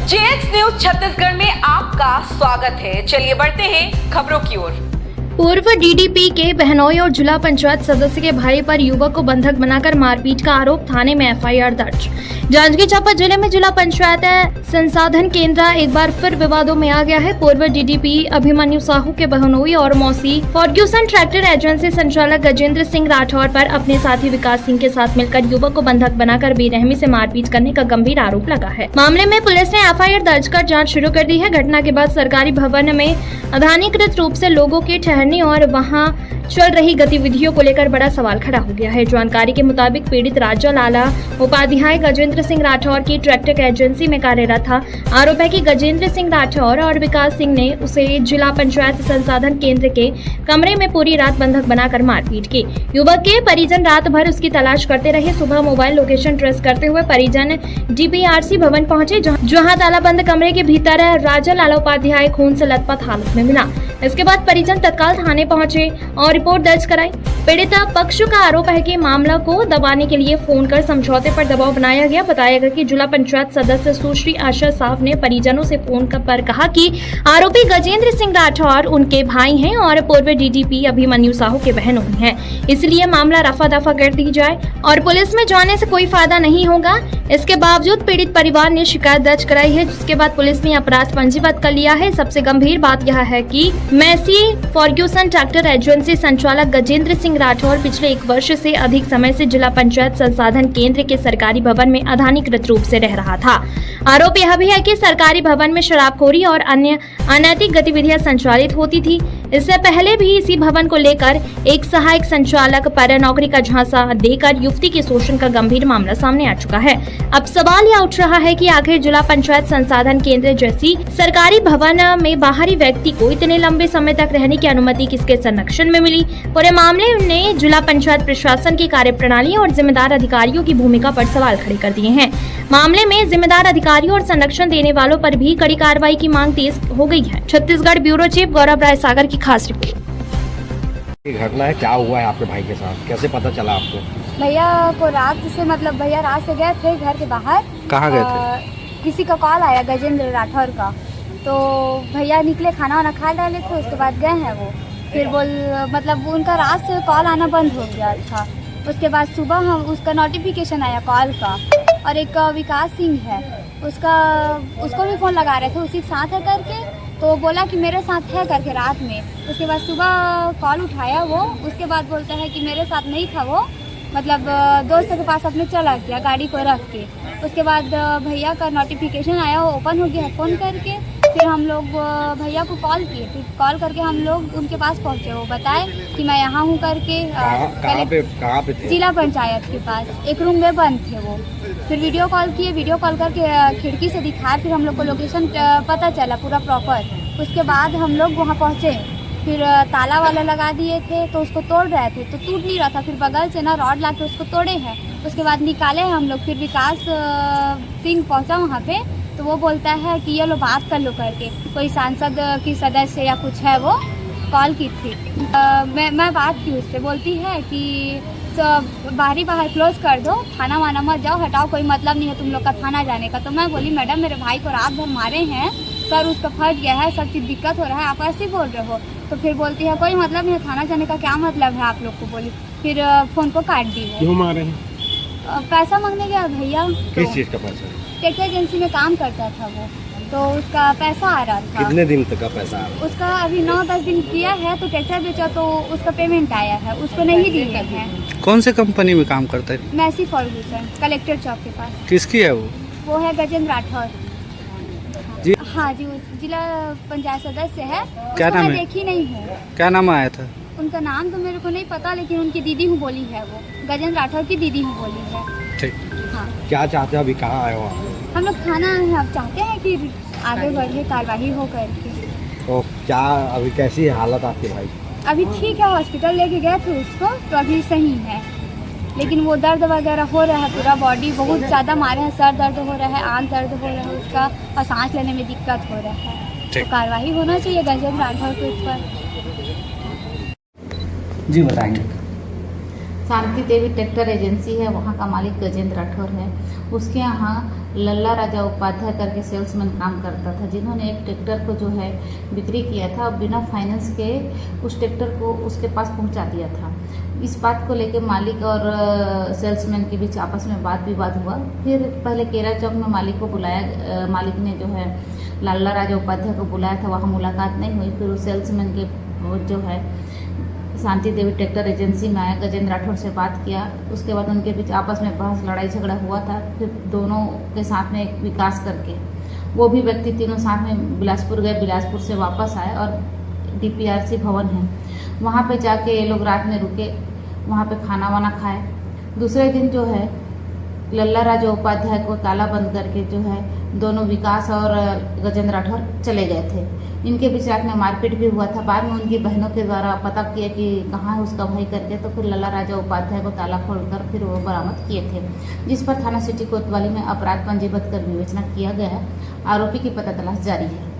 JX news Chhattisgarh में आपका स्वागत है। चलिए बढ़ते हैं खबरों की ओर। पूर्व डीडीपी के बहनोई और जिला पंचायत सदस्य के भाई पर युवक को बंधक बनाकर मारपीट का आरोप, थाने में एफआईआर दर्ज। जांजगीर चांपा जिले में जिला पंचायत संसाधन केंद्र एक बार फिर विवादों में आ गया है। पूर्व डीडीपी अभिमन्यु साहू के बहनोई और मौसी फर्ग्यूसन ट्रैक्टर एजेंसी संचालक गजेंद्र सिंह राठौर पर अपने साथी विकास सिंह के साथ मिलकर युवक को बंधक बनाकर बेरहमी से मारपीट करने का गंभीर आरोप लगा है। मामले में पुलिस ने एफआईआर दर्ज कर जाँच शुरू कर दी है। घटना के बाद सरकारी भवन में अधानिकृत रूप से लोगों के ठहरने और वहां चल रही गतिविधियों को लेकर बड़ा सवाल खड़ा हो गया है। जानकारी के मुताबिक पीड़ित राजा लाला उपाध्याय गजेंद्र सिंह राठौर की ट्रैक्टर एजेंसी में कार्यरत था। आरोप है कि गजेंद्र सिंह राठौर और विकास सिंह ने उसे जिला पंचायत संसाधन केंद्र के कमरे में पूरी रात बंधक बनाकर मारपीट की। युवक के परिजन रात भर उसकी तलाश करते रहे। सुबह मोबाइल लोकेशन ट्रेस करते हुए परिजन डीपीआरसी भवन पहुंचे, जहां तालाबंद कमरे के भीतर राजा लाला उपाध्याय खून से लथपथ हालत में मिला। इसके बाद परिजन तत्काल थाने पहुंचे और रिपोर्ट दर्ज कराई। पीड़ित पक्ष का आरोप है कि मामला को दबाने के लिए फोन कर समझौते पर दबाव बनाया गया। बताया गया कि जिला पंचायत सदस्य सुश्री आशा साफ ने परिजनों से फोन पर कहा कि आरोपी गजेंद्र सिंह राठौर उनके भाई हैं और पूर्व डीडीपी अभिमन्यु साहू के बहनोई हैं, इसलिए मामला रफा दफा कर दी जाए और पुलिस में जाने से कोई फायदा नहीं होगा। इसके बावजूद पीड़ित परिवार ने शिकायत दर्ज कराई है, जिसके बाद पुलिस ने अपराध पंजीबद्ध कर लिया है। सबसे गंभीर बात यह है कि मैसी फर्ग्यूसन ट्रैक्टर एजेंसी संचालक गजेंद्र सिंह राठौर पिछले 1 वर्ष से अधिक समय से जिला पंचायत संसाधन केंद्र के सरकारी भवन में अधानिकृत रूप से रह रहा था। आरोप यह भी है कि सरकारी भवन में शराबखोरी और अन्य अनैतिक गतिविधियां संचालित होती थी। इससे पहले भी इसी भवन को लेकर एक सहायक संचालक पर नौकरी का झांसा देकर युवती के शोषण का गंभीर मामला सामने आ चुका है। अब सवाल यह उठ रहा है कि आखिर जिला पंचायत संसाधन केंद्र जैसी सरकारी भवन में बाहरी व्यक्ति को इतने लंबे समय तक रहने की अनुमति किसके संरक्षण में मिली। पूरे मामले ने जिला पंचायत प्रशासन की कार्यप्रणाली और जिम्मेदार अधिकारियों की भूमिका पर सवाल खड़े कर दिए हैं। मामले में जिम्मेदार अधिकारियों और संरक्षण देने वालों पर भी कड़ी कार्रवाई की मांग तेज हो गई है। छत्तीसगढ़ ब्यूरो चीफ गौरव राय सागर की खास रिपोर्ट। घटना है, क्या हुआ है आपके भाई के साथ, कैसे पता चला आपको? भैया को रात से भैया रात से गए थे घर के बाहर। कहाँ गए थे? किसी का कॉल आया गजेंद्र राठौर का, तो भैया निकले खाना वाना खा डाले थे, उसके बाद गए हैं वो। फिर उनका रात से कॉल आना बंद हो गया था। उसके बाद सुबह उसका नोटिफिकेशन आया कॉल का, और एक विकास सिंह है उसको भी फ़ोन लगा रहे थे उसी के साथ है करके, तो बोला कि मेरे साथ है करके रात में। उसके बाद सुबह कॉल उठाया वो, उसके बाद बोलता है कि मेरे साथ नहीं था वो, दोस्तों के पास अपने चला गया गाड़ी को रख के। उसके बाद भैया का नोटिफिकेशन आया, वो ओपन हो गया फ़ोन करके। फिर हम लोग भैया को कॉल किए, फिर कॉल करके हम लोग उनके पास पहुँचे। वो बताए कि मैं यहाँ हूँ करके। कहाँ पे थे? जिला पंचायत के पास एक रूम में बंद थे वो। फिर वीडियो कॉल किए, वीडियो कॉल करके खिड़की से दिखाया। फिर हम लोग को लोकेशन पता चला पूरा प्रॉपर। उसके बाद हम लोग वहाँ पहुँचे, फिर ताला वाला लगा दिए थे, तो उसको तोड़ रहे थे, तो टूट नहीं रहा था। फिर बगल से रॉड ला के उसको तोड़े हैं। उसके बाद निकाले हैं हम लोग। फिर विकास सिंह पहुंचा वहाँ पे, तो वो बोलता है कि ये लो बात कर लो करके, कोई सांसद की सदस्य या कुछ है, वो कॉल की थी। मैं बात की उससे, बोलती है कि बाहर क्लोज कर दो, थाना वाना मत जाओ, हटाओ, कोई मतलब नहीं है तुम लोग का थाना जाने का। तो मैं बोली मैडम मेरे भाई को रात भर मारे हैं सर, उसका फट गया है, सब चीज़ दिक्कत हो रहा है, आप ऐसे ही बोल रहे हो। तो फिर बोलती है कोई मतलब नहीं है, थाना जाने का क्या मतलब है आप लोग को, बोली। फिर फ़ोन को काट दी। क्यों मारे हैं? पैसा मांगने गया भैया। किस चीज़ का पैसा? ट्रैक्टर एजेंसी में काम करता था वो, तो उसका पैसा आ रहा था। कितने दिन तक का पैसा आ रहा? उसका अभी 9-10 दिन किया है, तो ट्रैक्टर बेचा तो उसका पेमेंट आया है, उसको नहीं दिए हैं। कौन से कंपनी में काम करता है? मैसी फर्ग्यूसन कलेक्टर चौक के पास। किसकी है वो? वो है गजेंद्र राठौर जी। हाँ जी, जिला पंचायत सदस्य है। क्या नाम है? देखी नहीं हूँ। क्या नाम आया था? उनका नाम तो मेरे को नहीं पता, लेकिन उनकी दीदी हूँ बोली है, वो गजेंद्र राठौर की दीदी हूँ बोली है। ठीक। हाँ, क्या चाहते हैं? अभी कहाँ आए हो आप? हम लोग थाना अब चाहते हैं कि आगे बढ़े, कार्रवाई हो करके। तो क्या अभी कैसी है हालत आपके भाई? अभी ठीक है, हॉस्पिटल लेके गए थे उसको, तो अभी सही है, लेकिन वो दर्द वगैरह हो रहा है, पूरा बॉडी बहुत ज़्यादा मारे हैं, सर दर्द हो रहा है, आँख दर्द हो रहा है उसका, और सांस लेने में दिक्कत हो रहा है। तो कार्रवाई होना चाहिए गजेंद्र राठौर के ऊपर। जी बताएंगे। शांति देवी ट्रैक्टर एजेंसी है, वहाँ का मालिक गजेंद्र राठौर है। उसके यहाँ लल्ला राजा उपाध्याय करके सेल्समैन काम करता था, जिन्होंने एक ट्रैक्टर को जो है बिक्री किया था और बिना फाइनेंस के उस ट्रैक्टर को उसके पास पहुंचा दिया था। इस बात को लेकर मालिक और सेल्समैन के बीच आपस में वाद विवाद हुआ। फिर पहले केरा चौक में मालिक को बुलाया, मालिक ने जो है लल्ला राजा उपाध्याय को बुलाया था, वहाँ मुलाकात नहीं हुई। फिर उस सेल्समैन के जो है शांति देवी ट्रैक्टर एजेंसी में आया, गजेंद्र राठौर से बात किया। उसके बाद उनके बीच आपस में बहस लड़ाई झगड़ा हुआ था। फिर दोनों के साथ में एक विकास करके वो भी व्यक्ति तीनों साथ में बिलासपुर गए, बिलासपुर से वापस आए और डीपीआरसी भवन है वहाँ पे जाके ये लोग रात में रुके, वहाँ पे खाना वाना खाए। दूसरे दिन जो है लल्ला राजा उपाध्याय को ताला बंद करके जो है दोनों विकास और गजेंद्र राठौर चले गए थे। इनके बीच रात में मारपीट भी हुआ था। बाद में उनकी बहनों के द्वारा पता किया कि कहाँ है उसका भाई करके, तो फिर लल्ला राजा उपाध्याय को ताला खोलकर फिर वो बरामद किए थे, जिस पर थाना सिटी कोतवाली में अपराध पंजीबद्ध कर विवेचना किया गया है। आरोपी की पता तलाश जारी है।